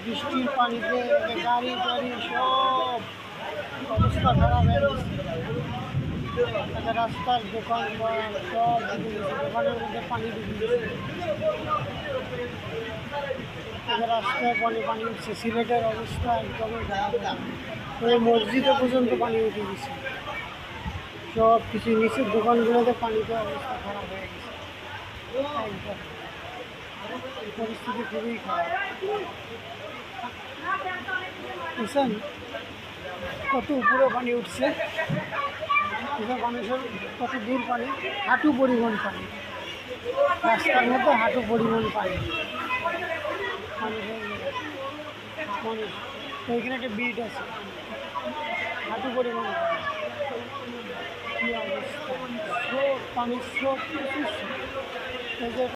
বৃষ্টির পানিতে গাড়ি টাড়ি সব অবস্থা খারাপ হয়ে গেছে। রাস্তার দোকান সব ডুবে গেছে, দোকানের মধ্যে পানি ডুবে গেছে। রাস্তায় পানি উঠছে। সিলেটের অবস্থা একদমই খারাপ। ওই মসজিদে পর্যন্ত পানি উঠে গেছে, সব কিছু নিচের দোকানগুলোতে পানিতে অবস্থা খারাপ হয়ে গেছে একদম। পরিস্থিতি খুবই খারাপ। বুঝছেন কত উপরে পানি উঠছে, মানুষের কত দূর পানি, হাঁটু পরিমাণ পানি, রাস্তার মধ্যে হাঁটু পরিমাণ পানি। মানুষ ওইখানে একটা বিট আছে, হাঁটু পরিমাণ পানি। কী অবস্থা, স্রোত, পানির স্রোত প্রচুর। এই যে